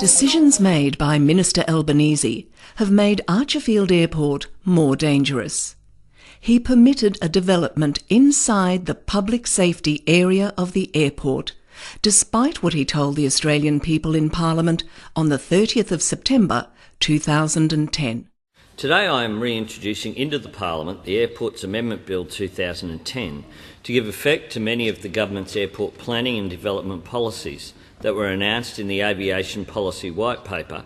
Decisions made by Minister Albanese have made Archerfield Airport more dangerous. He permitted a development inside the public safety area of the airport, despite what he told the Australian people in Parliament on the 30th of September 2010. Today I am reintroducing into the Parliament the Airports Amendment Bill 2010 to give effect to many of the government's airport planning and development policies that were announced in the Aviation Policy White Paper,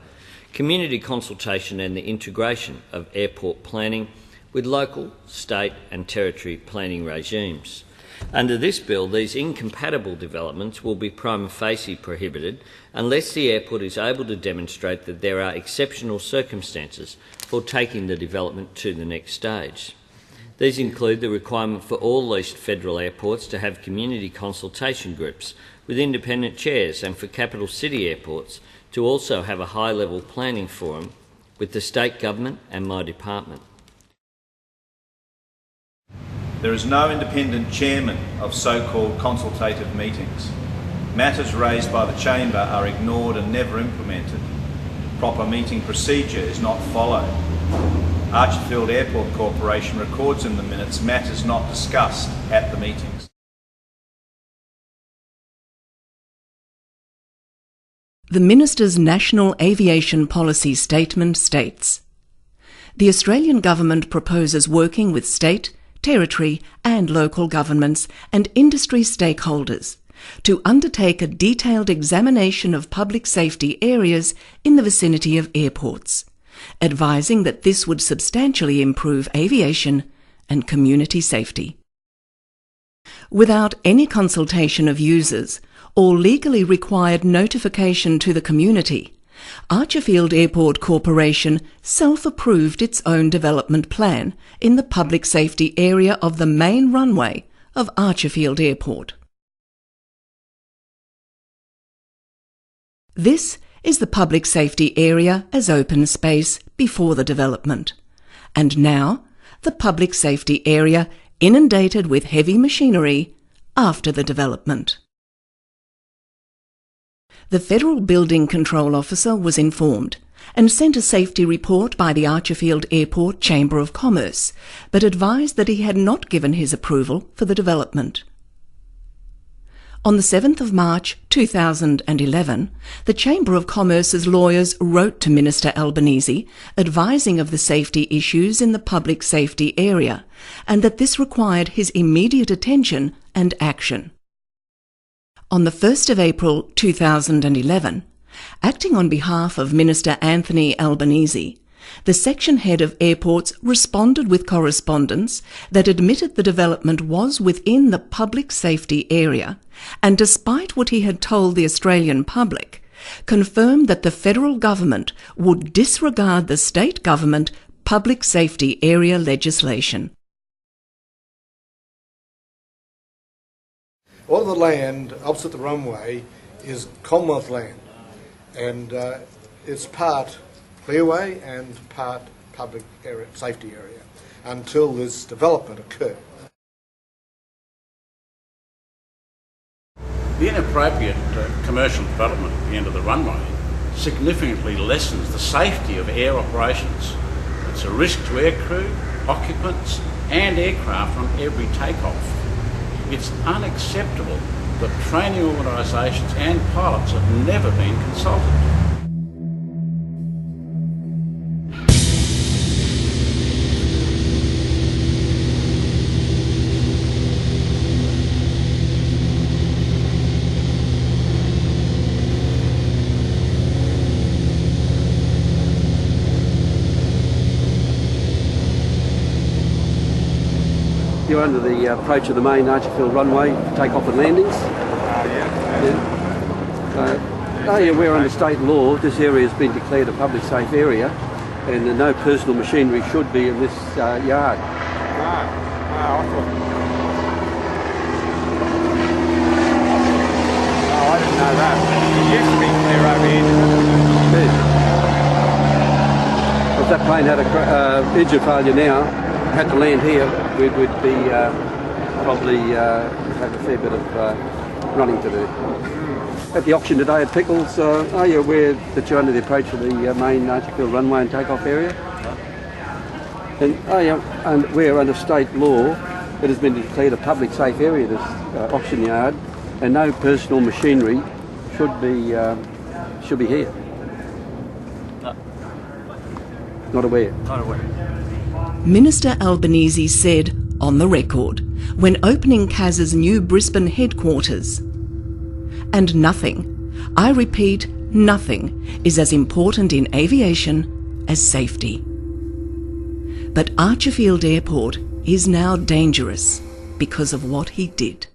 community consultation and the integration of airport planning with local, state and territory planning regimes. Under this bill, these incompatible developments will be prima facie prohibited unless the airport is able to demonstrate that there are exceptional circumstances for taking the development to the next stage. These include the requirement for all leased federal airports to have community consultation groups with independent chairs, and for capital city airports to also have a high-level planning forum with the state government and my department. There is no independent chairman of so-called consultative meetings. Matters raised by the Chamber are ignored and never implemented. Proper meeting procedure is not followed. Archerfield Airport Corporation records in the minutes matters not discussed at the meetings. The Minister's National Aviation Policy Statement states, "The Australian Government proposes working with state, territory and local governments and industry stakeholders to undertake a detailed examination of public safety areas in the vicinity of airports, advising that this would substantially improve aviation and community safety." Without any consultation of users or legally required notification to the community, Archerfield Airport Corporation self-approved its own development plan in the public safety area of the main runway of Archerfield Airport. This is the public safety area as open space before the development, and now the public safety area inundated with heavy machinery after the development. The Federal Building Control Officer was informed and sent a safety report by the Archerfield Airport Chamber of Commerce, but advised that he had not given his approval for the development. On the 7th of March 2011, the Chamber of Commerce's lawyers wrote to Minister Albanese advising of the safety issues in the public safety area and that this required his immediate attention and action. On the 1st of April 2011, acting on behalf of Minister Anthony Albanese, the section head of airports responded with correspondence that admitted the development was within the public safety area and, despite what he had told the Australian public, confirmed that the federal government would disregard the state government public safety area legislation. All of the land opposite the runway is Commonwealth land, and it's part clearway and part public area, safety area, until this development occurred. The inappropriate commercial development at the end of the runway significantly lessens the safety of air operations. It's a risk to aircrew, occupants and aircraft on every takeoff. It's unacceptable that training organisations and pilots have never been consulted. You're under the approach of the main Archerfield runway, takeoff and landings. We're under state law. This area has been declared a public safe area, and no personal machinery should be in this yard. I didn't know that. It used to be clear over here. If that plane had a engine failure now, had to land here, we'd be probably have a fair bit of running to do. At the auction today at Pickles, are you aware that you're under the approach of the main Archerfield runway and takeoff area? And are you aware under state law it has been declared a public safe area, this auction yard, and no personal machinery should be here? No. Not aware? Not aware. Minister Albanese said, on the record, when opening CAS's new Brisbane headquarters, and nothing, I repeat, nothing, is as important in aviation as safety. But Archerfield Airport is now dangerous because of what he did.